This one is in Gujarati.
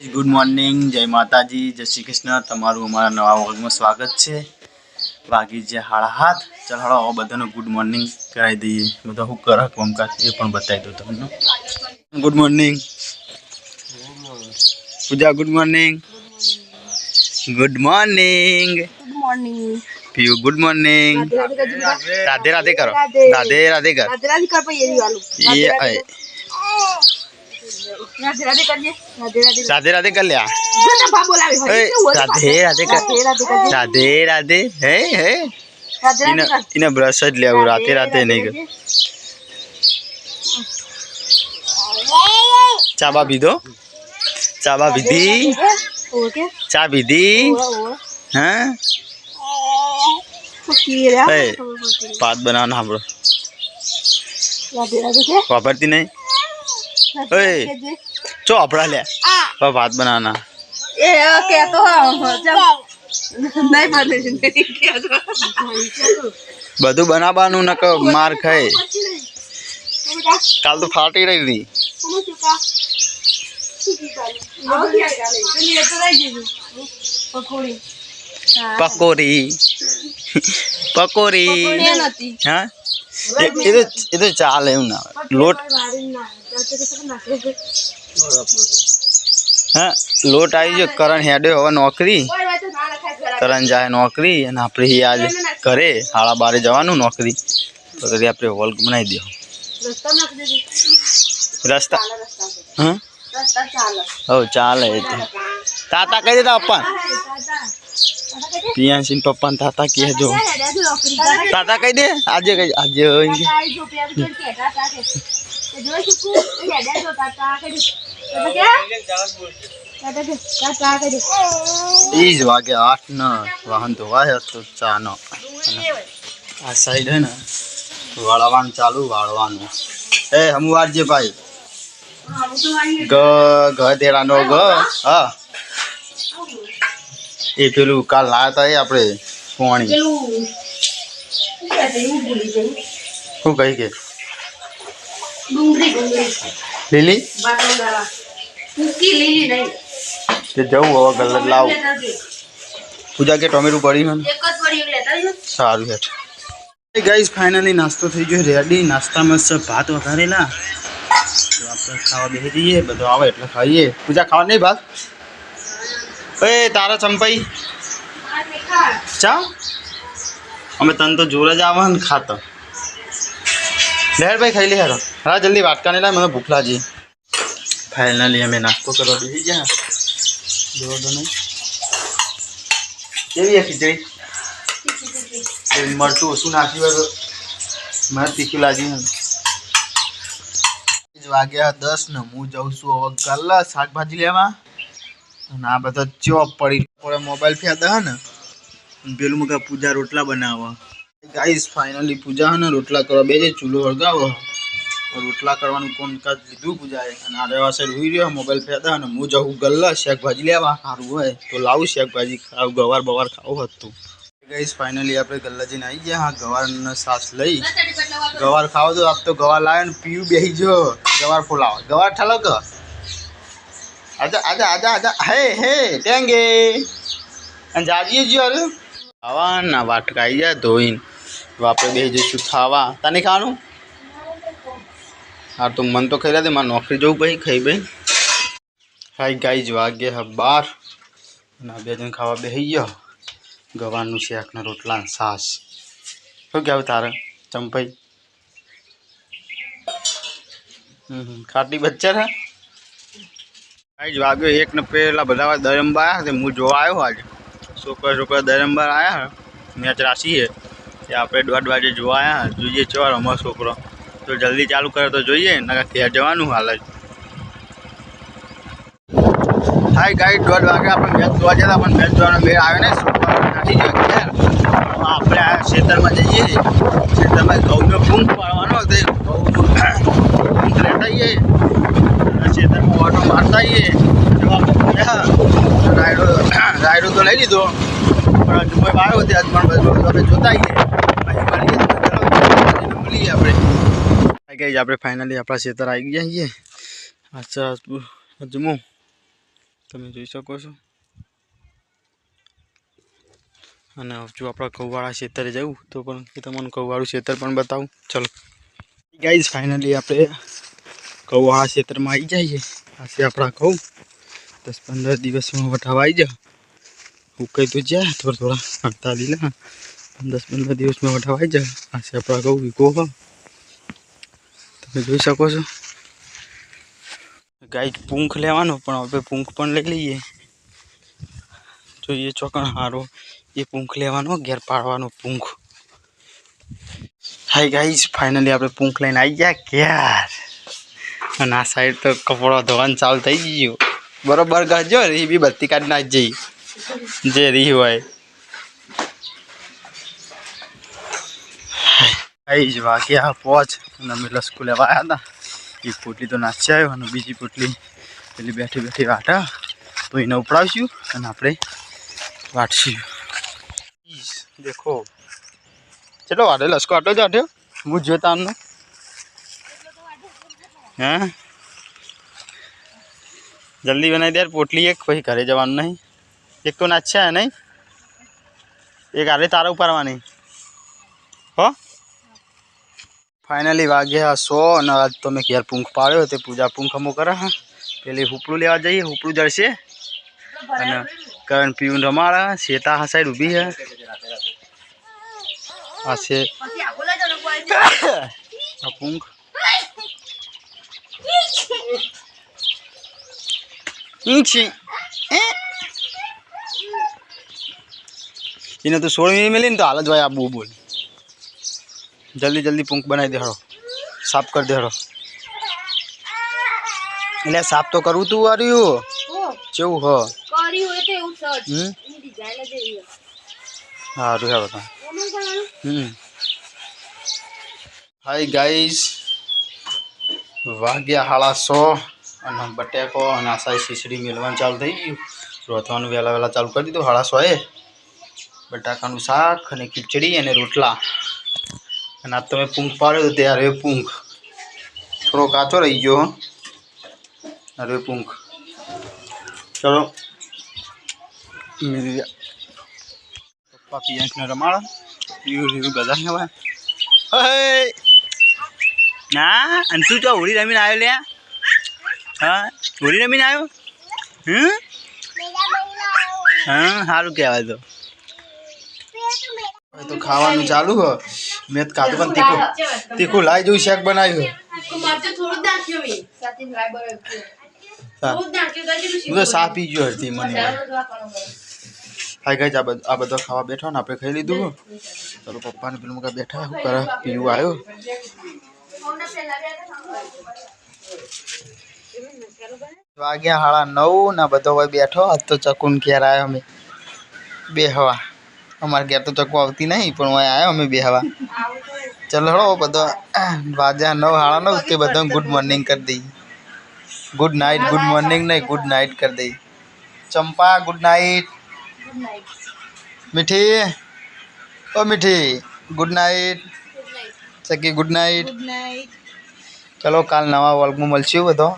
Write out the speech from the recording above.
गुड मॉर्निंग, जय माताजी, जय श्री कृष्ण। तमारू अमारा नवा व्लॉगमां स्वागत है। वागी जे 7:30। चल हड़ो बधाने गुड मॉर्निंग कराई दईए। बधा शू करे कामकाज ए पण बताई दो तमने। Good morning Puja, good morning. Good morning Piyu, good morning. Radhe Radhe करो, राधे राधे कर। ये राधे राधे कर लिया। राधे राधे कर, राधे राधे है इन्हें ब्रश ज ले राधे राधे नहीं कर। चाबा पीधो, चाबा पीधी, चा पीधी। हाँ बात बनाना हम वापरती नहीं। चो अपना ले बात बनाना बधु बनावानु न मार खाए। काल तो फाटी रही थी। पकोड़ी पकोड़ी हाँ ये चाल है ना लोट। हाँ लोट आई जो करण हेडे हवा नौकरी। करण जाए नौकरी અને આપણે आज करे 12:30 જવાનું નોકરી। તો કદી આપણે વ્લોગ બનાવી દો રસ્તા। हाँ ओ चाले ताता कह देता अपन पिया सिंह पप्पा ताता की है जो ताता कह दे आज आज वागे 8 न वाहन धोवा है तो चा नो आ साइड है ना वाड़वान चालू वाड़वान ए हम वाजे भाई ग गधेड़ा नो ग हाँ ये पेलू काल लाया था आपने पानी શું કહી કે લીલી તે જવું હવે ગલત લાવ પૂજા કે ટોમેટો પડી ને સારું હેઠ। ગાઈસ ફાઇનલી નાસ્તો થઈ ગયો રેડી। નાસ્તામાં છે ભાત વઘારેલા। તો આપણે ખાવા બેસી જઈએ, બધો આવે એટલે ખાઈએ। પૂજા ખાવા નહીં ભાત? એ તારા ચંપાઈ ચા અમે તને તો જોર જ આવે ને ખાતો। લહેર ભાઈ ખાઈ લે હેરો હા જલ્દી વાટકા ને લાય, મને ભૂખ લાગી। फाइनली हमें नाश्तो करवा बेसी गया। जो दोनों केवी है खिचड़ी मरचू ओछू नाखी हो तो मैं तीखी लागी है। वाग्या 10 ने हूँ जाऊँ छू हवे गल्ला शाकभाजी लेवा। आ बधा चॉप पड़ी पड़े मोबाइल फेंदा है ने पेलू मका पूजा रोटला बनावा। गाइस फाइनली पूजा है ना रोटला करवा बेजे चूल्हो हळगावो रोटला करवानुं कामकाज लीधुं पूजाए अने आरे वासे रोई रह्यो मोबाइल फेंदा अने हूँ जाऊँ गल्ला शाकभाजी लेवा। सारूं होय तो लावुं शाकभाजी खाव गवार बवार खावुं हतुं। गाइस फाइनली आपणे गल्ला जईने आई गया। हाँ गवार ने सास लई गवार खाओ तो आप तो गवार लावे ने पीयू बेही जो गवार फुलाव गवार ठालो क आजा आजा आजा आजा हे हे टेंगे अने जाजीए जो अरे आवा ना वाटका आई जा धोईन आपणे बेही जईशुं खावा। तने खावानुं हाँ तो मन तो खाई रहा थे मार नौकरी जाऊँ भाई खाई भाई। हाई गाइज वागे है 12 बे जन खावा बेही गयो गवारनु शाक ने रोटला सास। શું કહેવું તારે ચંપાઈ? ખાટી બચ્ચર है। गाइज वागे 1 ने पेला બધા દરંબા આયા છે। હું જોવા આવ્યો आज છોકરા છોકરા દરંબા આયા है मैच राशि है ये આપણે 1:30 વાગે જોવા આયા જોઈએ ચો રમો છોકરો तो जल्दी चालू करे तो જોઈએ નકર ઘેર જવાનું હાલ જ। हाय गाइस 1:30 વાગે આપણે મેચ જોવા જતા પણ મેચ જોવાનો મેળ આવે ને છોકરા નથી ગયો ઘેર। આપણે આ ખેતરમાં જઈએ ખેતરમાં ઘઉંનો ફૂંક પાડવાનો તે ઘઉંનું રેટાઈએ ખેતરમાં ઓટો મારતા આવીએ જવા રાયડો તો લઈ લીધો પણ હજુ કોઈ આવ્યો ત્યાં જ પણ બધું આપણે જોતા આવીએ મળીએ આપણે। गाइस આપણે ફાઇનલી આપણા ખેતર આવી ગયા છીએ। अच्छा अजमो તમે જોઈ શકો છો. અને જો આપણા કૌવાળા ખેતરે જવું તો પણ તમને કૌવાળું ખેતર પણ બતાવું. ચલો ગાઈઝ, ફાઇનલી આપણે કૌવાળા ખેતરમાં આવી જઈએ. આ છે આપણા ઘઉં. 10-15 દિવસમાં વટાવા આવી જાય. ઉકાઈ તો જાય થોડા 48 10-15 દિવસમાં વટાવા આવી જાય. આ છે આપણા ઘઉં વીકો. તમે જોઈ શકો છો. ગાઈઝ પૂંખ લેવાનો, પણ હવે પૂંખ પણ લઈ લઈએ. જોઈએ ચોકણ હારો એ પૂંખ લેવાનો, ઘેર પાડવાનો પૂંખ. હાય ગાઈઝ, ફાઇનલી આપણે પૂંખ લઈને આવી ગયા ઘેર. અને આ સાઈડ તો કપડો ધોવાનું ચાલુ થઈ ગયું. બરોબર ગજો રી બી બત્તી કાઢી નાખજે જે રી હોય. ગાઈઝ વાગ્યા 5 અને અમે લસકુ લેવા આવ્યા હતા. એક પોટલી તો નાચી આવ્યો અને બીજી પોટલી પેલી બેઠી બેઠી વાટા તો એને ઉપડાવશું અને આપણે વાટશું. દેખો ચલો વાટે લસકો આટલો જ વાટ્યો. હું જોતા આમનો હા જલ્દી બનાવી દે પોટલી. એક પછી ઘરે જવાનું નહીં. એક તો નાચ્યા નહીં, એક આરે તારા ઉપાડવાની હો. ફાઇનલી વાગ્યા 100 અને આજ તો મેં ઘેર પૂંખ પાડ્યો. તે પૂજા પૂંખ અમુક કરે. હા પેલી હુપડું લેવા જઈએ. હુપડું જળશે અને કરણ પીવું રમાડા. શેતા હા સાઈડ ઊભી છે. આ છે આ પૂંખ. એને તો 16 મિનિટ મેલી ને તો હાલ જ ભાઈ આબુ બોલ. જલ્દી જલ્દી પૂંખ બનાવી દે. હળો સાફ કરી દે. હળો એટલે સાફ તો કરવું તું વાર્યું કેવું હ સારું હેડો તમે. હાય ગાઈઝ, વાગ્યા 1:30 અને બટેકો અને આસાઈ ખીચડી મેળવાનું ચાલુ થઈ ગયું. રોતવાનું વહેલા વહેલા ચાલુ કરી દીધું. 1:30 બટાકાનું શાક અને ખીચડી અને રોટલા. અને આ તમે પૂંખ પાડ્યો ત્યારે પૂંખ થોડો કાચો રહી ગયો. અરે પૂંખ ચલો પપ્પા પિયન્સને રમાડો. પીવું પીવું બધા ખબર ના. અને તું તો હોળી રમીને આવ્યો લે. હા હોળી રમીને આવ્યો. હા સારું કહેવાય. તો ખાવાનું ચાલુ હો. મેં ખાધું પણ તીખું તીખું લાઈ જોઈ શેક બનાવ્યું. હું તો સા પી ગયો હતી મને. હાય ગાઈઝ, આ બધો ખાવા બેઠો ને આપણે ખાઈ લીધું. ચલો પપ્પાને પેલું મુકા બેઠા શું કરે પીવું આવ્યો. વાગ્યા 9:30 ને બધો હોય બેઠો. આજ તો ચકુન ઘેર આવ્યો. અમે બે હવા અમારે ઘેર તો ચકુ આવતી નહીં પણ હું આવ્યો અમે બે હવા. ચલો હળો બધો વાગ્યા 9:30 તે બધો ગુડ મોર્નિંગ કરી દઈ. ગુડ નાઇટ ગુડ મોર્નિંગ નહીં ગુડ નાઇટ કરી દઈ. Champa good night. મીઠી ઓ મીઠી ગુડ નાઇટ. સકી ગુડ નાઇટ. ચલો કાલ નવા વર્ગમાં મળશું બધો.